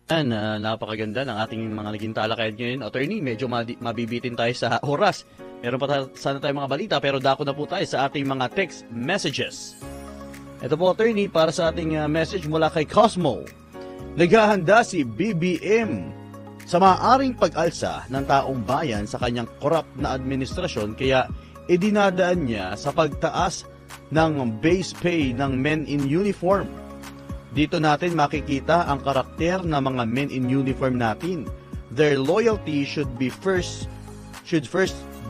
Yan, napakaganda ng ating mga naging talakayan ngayon. Attorney, medyo mabibitin tayo sa oras. Meron pa sana tayong mga balita pero dako na po tayo sa ating mga text messages. Ito po, Attorney, para sa ating message mula kay Cosmo. Naghahanda si BBM sa maaaring pag-alsa ng taong bayan sa kanyang korap na administrasyon kaya idinadaan niya sa pagtaas ng base pay ng men in uniform. Dito natin makikita ang karakter ng mga men in uniform natin. Their loyalty should first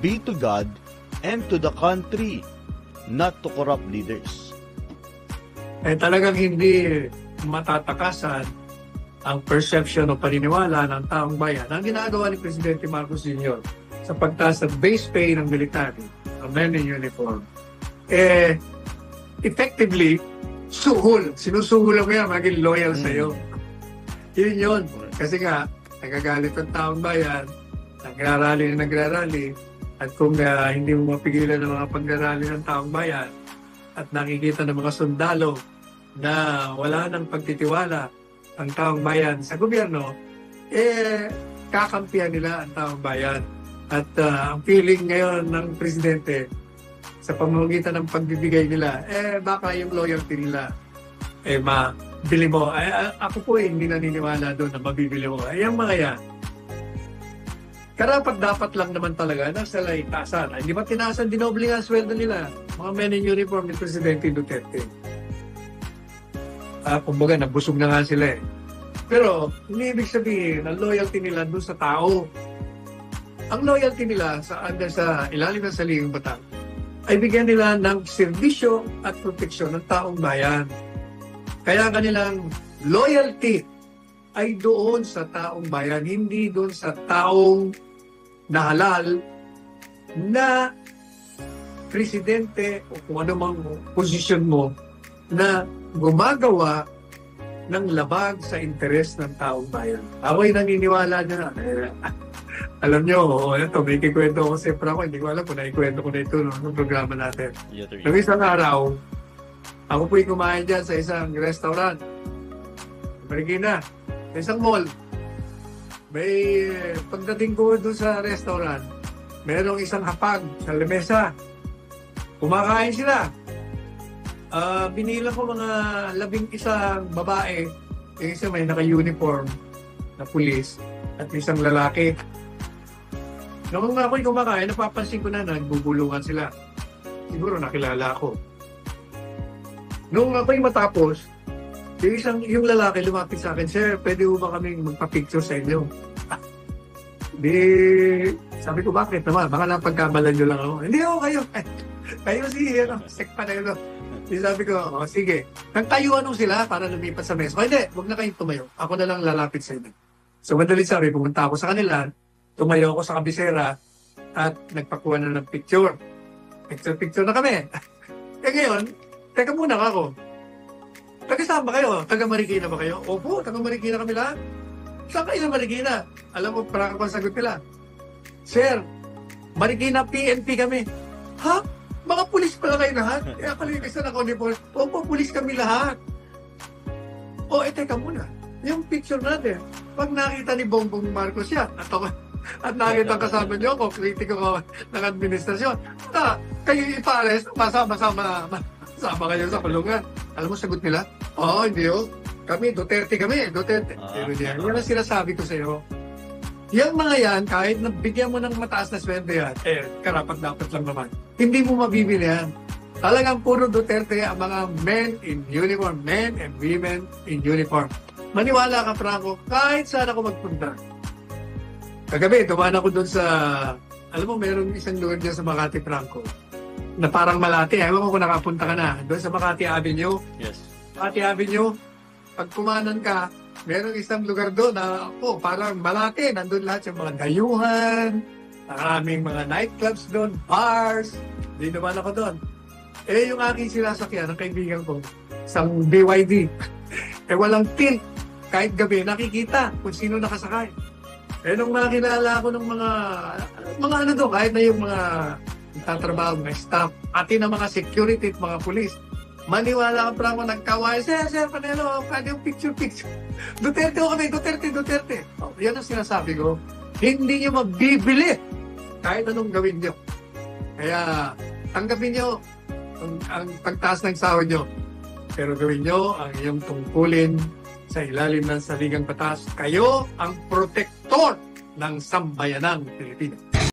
be to God and to the country, not to corrupt leaders. Talagang hindi matatakasan ang perception o paniniwala ng taong bayan ang ginagawa ni Presidente Marcos Jr. sa pagtaas ng base pay ng military, ng men in uniform. Effectively, sinusuhul mo yan, maging loyal sa'yo. Yun yun. Kasi nga, nagagalit ang taong bayan, nagrarally, at kung hindi mo mapigilan ng mga pagrarally ng taong bayan, at nakikita ng mga sundalo na wala ng pagtitiwala ang taong bayan sa gobyerno, kakampihan nila ang taong bayan. At ang feeling ngayon ng presidente, sa pamamagitan ng pagbibigay nila, baka yung loyalty nila, mabili mo. Ako po hindi naniniwala doon na mabibili mo. Yung mga yan, karapat dapat lang naman talaga na sila itasan. Hindi ba tinasan, dinoble nga ang sweldo nila, mga men in uniform ni Presidente Duterte. Kumbaga, nabusog na nga sila eh. Pero, hindi ibig sabihin, ang loyalty nila doon sa tao. Ang loyalty nila sa ilalim ng saligang batas ay bigyan nila ng serbisyo at proteksyon ng taong bayan. Kaya kanilang loyalty ay doon sa taong bayan, hindi doon sa taong nahalal na presidente o kung ano mang posisyon mo na gumagawa ng labag sa interes ng taong bayan. Ako'y naniniwala na alam nyo, ito, may kikwento ko siyempre ako. Hindi ko alam kung naikwento ko na ito ng programa natin. Noong isang araw, ako po'y kumain dyan sa isang restaurant. Marikina, sa isang mall. May pagdating ko doon sa restaurant, mayroong isang hapag sa lamesa. Kumakain sila. Binila ko mga 11 babae. Yung isa may naka-uniform na pulis at isang lalaki. Noong ako'y kumakain, napapansin ko na nagbubulungan sila. Siguro nakilala ako. Noong ako'y matapos, yung lalaki lumapit sa akin, "Sir, pwede mo ba kaming magpa-picture sa inyo?" Sabi ko, "Bakit naman? Baka napagkamalan nyo lang ako." "Hindi ako kayo. Kayo sekpa na yun." Sabi ko, sige. Nagtayuan nung sila para lumipat sa mesa. Hindi, huwag na kayong tumayo. Ako na lang lalapit sa inyo. So, madali sabi, pumunta ako sa kanila, tumayo ako sa kabisera, at nagpakuha na ng picture. Picture na kami. Ngayon, teka muna ako. Taga-saan ba kayo? Taga-Marikina ba kayo? Opo, taga-Marikina kami lahat. Saan kayo sa Marikina? Alam mo, parang ako sagot nila. "Sir, Marikina PNP kami." "Ha? Mga pulis pala kayo lahat?" Akala yung isa na uniform. "Opo, pulis kami lahat." Teka muna. Yung picture natin, pag nakita ni Bongbong Marcos yan, at nakita kasama niyo ako, kritiko ko ng administrasyon, kayo ipa-arrest, masama kayo sa kulungan. Alam mo, sagot nila, hindi kami, Duterte kami, Duterte. Yan ang sinasabi ko sa iyo. Yung mga yan, kahit nabigyan mo ng mataas na sweldo yan, karapat dapat lang naman. Hindi mo mabibili yan. Talagang puro Duterte ang mga men in uniform, men and women in uniform. Maniwala ka, Franco, kahit saan ako magpunta. Kagabi, dumaan ako doon sa, alam mo, meron isang lugar dyan sa Makati, Franco, na parang Malate. Ewan ko kung nakapunta ka na. Doon sa Makati Avenue. Yes. Makati Avenue, pag kumanan ka, meron isang lugar doon na, parang Malate. Nandun lahat yung mga dayuhan, maraming mga nightclubs doon, bars. Di naman ako doon. Yung aking sinasakyan, ang kaibigan ko, isang BYD. Walang tilt. Kahit gabi, nakikita kung sino nakasakay. Nung mga kilala ko ng mga ano doon, kahit na yung mga nagtatrabaho, mga staff, atin ang mga security at mga pulis. Maniwala ka pa ako nagkawain. Sir, Panelo, pwede yung picture. Duterte o kami, Duterte. Oh, yan ang sinasabi ko. Hindi nyo mabibili kahit anong gawin nyo. Kaya, tanggapin nyo ang pagtaas ng sahod nyo. Pero gawin nyo ang iyong tungkulin sa ilalim ng saligang batas. Kayo ang protektor ng sambayanang Pilipinas.